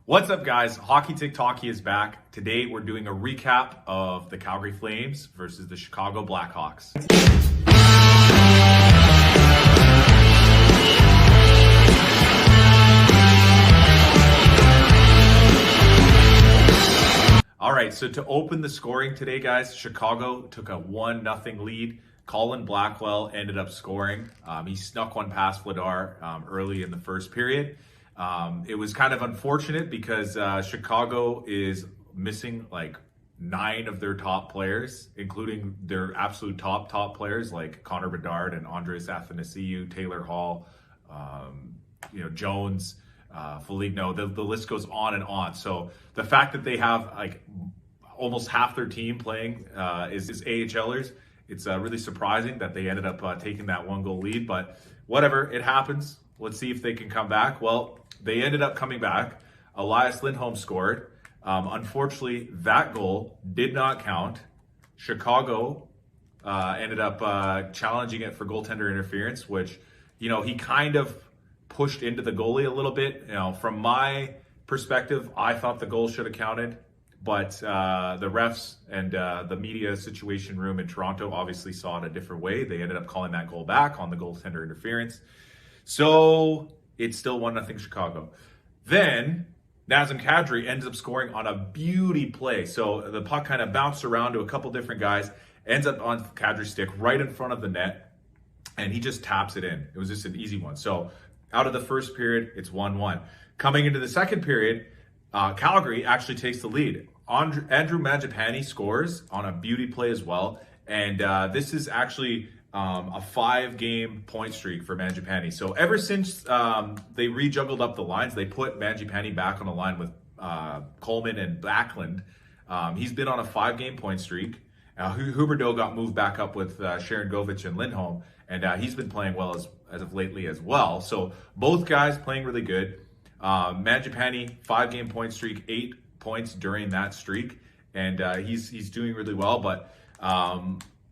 What's up, guys? Hockey TikTok is back. Today, we're doing a recap of the Calgary Flames versus the Chicago Blackhawks. All right, so to open the scoring today, guys, Chicago took a 1-0 lead. Colin Blackwell ended up scoring. He snuck one past Vladar early in the first period. It was kind of unfortunate because Chicago is missing like 9 of their top players, including their absolute top players like Connor Bedard and Andres Athanasiou, Taylor Hall, Jones, Foligno. The list goes on and on. So the fact that they have like almost half their team playing is AHLers. It's really surprising that they ended up taking that 1-goal lead, but whatever, it happens. Let's see if they can come back. Well, they ended up coming back. Elias Lindholm scored. Unfortunately, that goal did not count. Chicago ended up challenging it for goaltender interference, which, he kind of pushed into the goalie a little bit. From my perspective, I thought the goal should have counted. But the refs and the media situation room in Toronto obviously saw it a different way. They ended up calling that goal back on the goaltender interference. So it's still 1-0 Chicago. Then Nazem Kadri ends up scoring on a beauty play. So the puck kind of bounced around to a couple different guys, ends up on Kadri's stick right in front of the net, and he just taps it in. It was just an easy one. So out of the first period, it's 1-1. Coming into the second period, Calgary actually takes the lead. Andrew Mangiapane scores on a beauty play as well. And this is actually a 5-game point streak for Mangiapane. So ever since they rejuggled up the lines, they put Mangiapane back on the line with Coleman and Backlund. He's been on a 5-game point streak. Huberdeau got moved back up with Sharon Govich and Lindholm, and he's been playing well as of lately as well. So both guys playing really good. Mangiapane, 5-game point streak, 8 points during that streak, and he's doing really well. But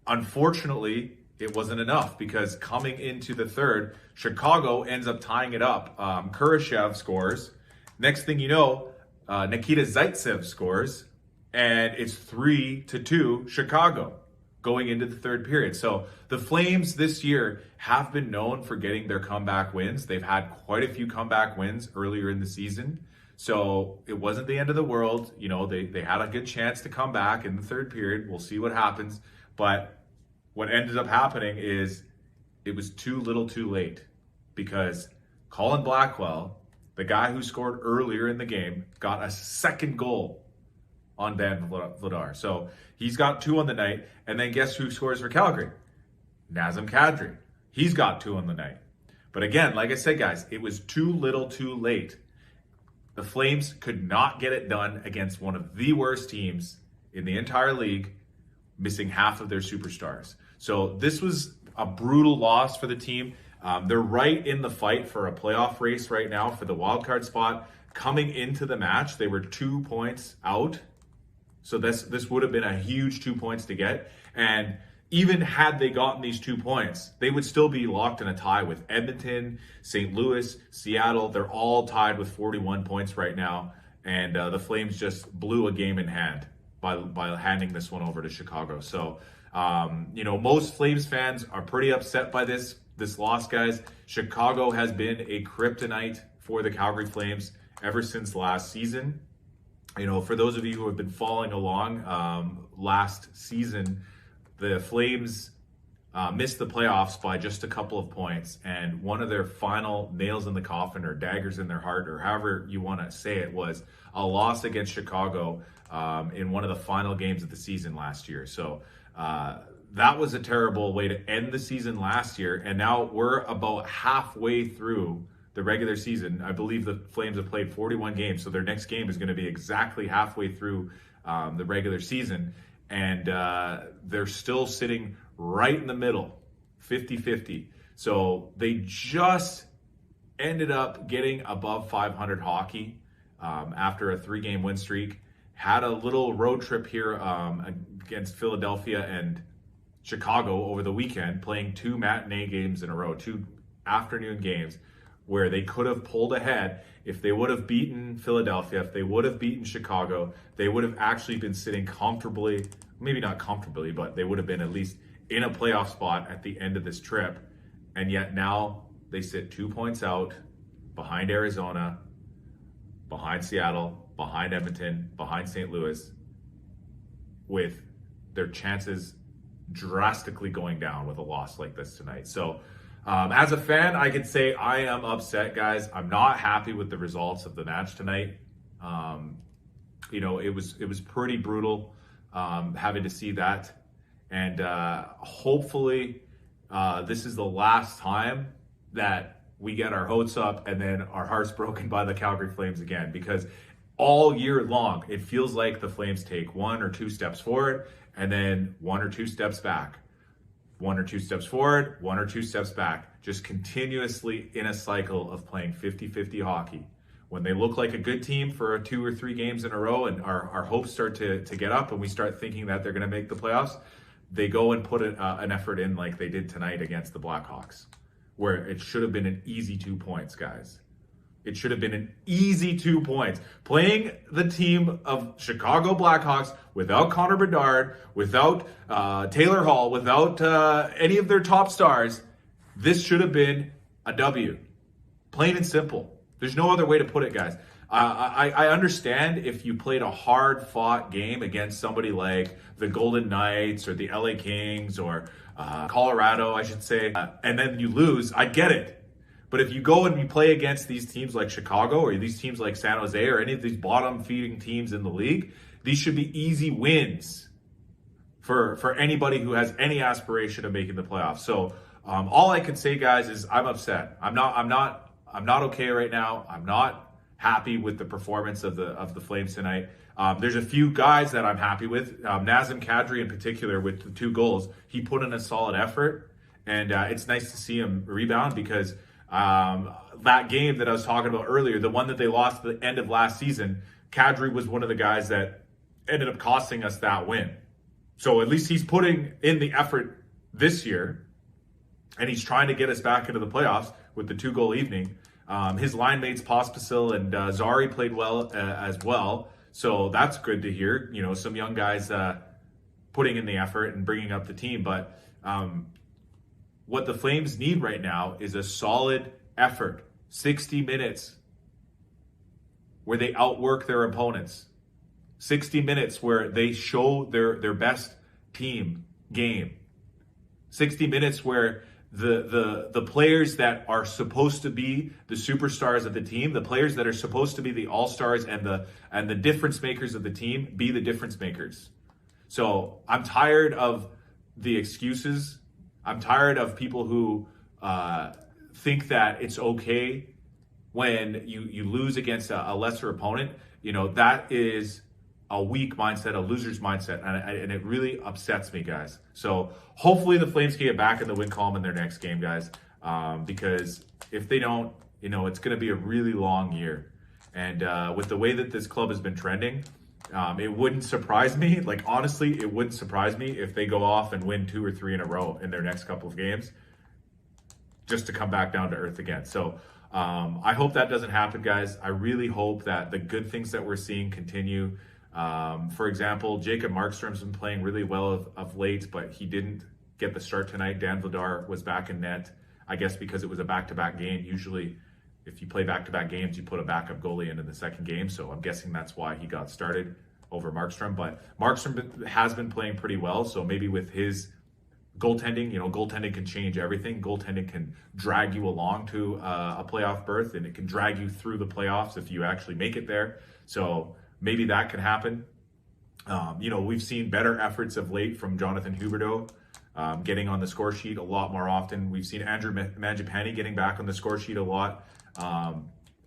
unfortunately, it wasn't enough because coming into the third, Chicago ends up tying it up. Kurashev scores. Next thing you know, Nikita Zaitsev scores, and it's 3-2 Chicago going into the third period. So the Flames this year have been known for getting their comeback wins. They've had quite a few comeback wins earlier in the season. So it wasn't the end of the world. They had a good chance to come back in the third period. We'll see what happens. But what ended up happening is it was too little too late because Colin Blackwell, the guy who scored earlier in the game, got a second goal on Dan Vladar. So he's got 2 on the night. And then guess who scores for Calgary? Nazem Kadri. He's got 2 on the night. But again, like I said, guys, it was too little too late. The Flames could not get it done against one of the worst teams in the entire league, missing half of their superstars. So this was a brutal loss for the team. They're right in the fight for a playoff race right now for the wild card spot. Coming into the match, they were 2 points out. So this would have been a huge 2 points to get. And even had they gotten these 2 points, they would still be locked in a tie with Edmonton, St. Louis, Seattle. They're all tied with 41 points right now. And the Flames just blew a game in hand by handing this one over to Chicago. So, most Flames fans are pretty upset by this loss, guys. Chicago has been a kryptonite for the Calgary Flames ever since last season. For those of you who have been following along, last season, the Flames missed the playoffs by just a couple of points, and one of their final nails in the coffin or daggers in their heart, or however you want to say it, was a loss against Chicago in one of the final games of the season last year. So that was a terrible way to end the season last year, and now we're about halfway through the regular season. I believe the Flames have played 41 games, so their next game is going to be exactly halfway through the regular season. And they're still sitting right in the middle, 50-50. So they just ended up getting above 500 hockey after a 3-game win streak. Had a little road trip here against Philadelphia and Chicago over the weekend, playing 2 matinee games in a row, 2 afternoon games. where they could have pulled ahead. If they would have beaten Philadelphia, if they would have beaten Chicago, they would have actually been sitting comfortably, maybe not comfortably, but they would have been at least in a playoff spot at the end of this trip. And yet now they sit 2 points out, behind Arizona, behind Seattle, behind Edmonton, behind St. Louis, with their chances drastically going down with a loss like this tonight. So as a fan, I could say I am upset, guys. I'm not happy with the results of the match tonight. It was pretty brutal having to see that. And hopefully this is the last time that we get our hopes up and then our hearts broken by the Calgary Flames again, because all year long, it feels like the Flames take 1 or 2 steps forward and then 1 or 2 steps back. 1 or 2 steps forward, 1 or 2 steps back, just continuously in a cycle of playing 50-50 hockey. When they look like a good team for 2 or 3 games in a row and our hopes start to get up and we start thinking that they're going to make the playoffs, they go and put an effort in like they did tonight against the Blackhawks, where it should have been an easy 2 points, guys. It should have been an easy 2 points. Playing the team of Chicago Blackhawks without Connor Bedard, without Taylor Hall, without any of their top stars, this should have been a W. Plain and simple. There's no other way to put it, guys. I understand if you played a hard-fought game against somebody like the Golden Knights or the LA Kings or Colorado, I should say, and then you lose, I get it. But if you go and you play against these teams like Chicago or these teams like San Jose or any of these bottom-feeding teams in the league, these should be easy wins for anybody who has any aspiration of making the playoffs. So all I can say, guys, is I'm upset. I'm not okay right now. I'm not happy with the performance of the Flames tonight. There's a few guys that I'm happy with. Nazem Kadri in particular with the 2 goals. He put in a solid effort, and it's nice to see him rebound because that game that I was talking about earlier, the one that they lost at the end of last season, Kadri was one of the guys that ended up costing us that win. So at least he's putting in the effort this year, and he's trying to get us back into the playoffs with the 2-goal evening. His line mates Pospisil and Zari played well as well. So that's good to hear. Some young guys putting in the effort and bringing up the team. But what the Flames need right now is a solid effort. 60 minutes where they outwork their opponents. 60 minutes where they show their best team game. 60 minutes where the players that are supposed to be the superstars of the team, the players that are supposed to be the all-stars and the difference makers of the team, be the difference makers. So I'm tired of the excuses. I'm tired of people who think that it's okay when you lose against a lesser opponent. That is a weak mindset, a loser's mindset, and it really upsets me, guys. So hopefully the Flames can get back in the win column in their next game, guys, because if they don't, it's going to be a really long year. And with the way that this club has been trending, it wouldn't surprise me. Like, honestly, it wouldn't surprise me if they go off and win 2 or 3 in a row in their next couple of games just to come back down to earth again. So I hope that doesn't happen, guys. I really hope that the good things that we're seeing continue. For example, Jacob Markstrom's been playing really well of late, but he didn't get the start tonight. Dan Vladar was back in net, I guess because it was a back-to-back game. Usually, if you play back-to-back games, you put a backup goalie in the second game, so I'm guessing that's why he got started over Markstrom. But Markstrom has been playing pretty well, so maybe with his goaltending, goaltending can change everything. Goaltending can drag you along to a playoff berth, and it can drag you through the playoffs if you actually make it there. So maybe that can happen. We've seen better efforts of late from Jonathan Huberdeau, getting on the score sheet a lot more often. We've seen Andrew Mangiapane getting back on the score sheet a lot.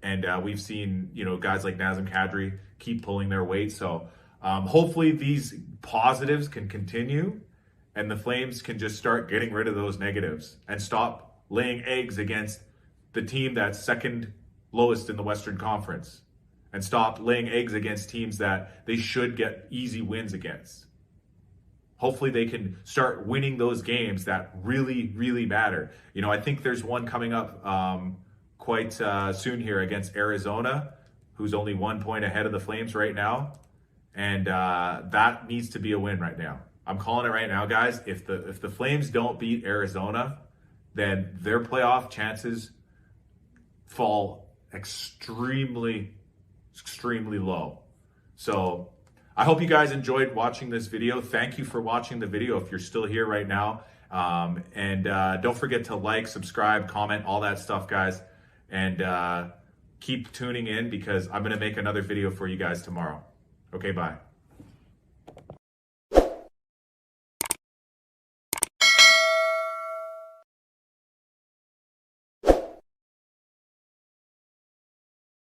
And we've seen, guys like Nazem Kadri keep pulling their weight. So hopefully these positives can continue and the Flames can just start getting rid of those negatives and stop laying eggs against the team that's second lowest in the Western Conference, and stop laying eggs against teams that they should get easy wins against. Hopefully they can start winning those games that really, really matter. I think there's one coming up quite soon here against Arizona, who's only 1 point ahead of the Flames right now. And that needs to be a win right now. I'm calling it right now, guys. If the Flames don't beat Arizona, then their playoff chances fall extremely low. So I hope you guys enjoyed watching this video. Thank you for watching the video if you're still here right now. And don't forget to like, subscribe, comment, all that stuff, guys. And keep tuning in because I'm going to make another video for you guys tomorrow. Okay, bye.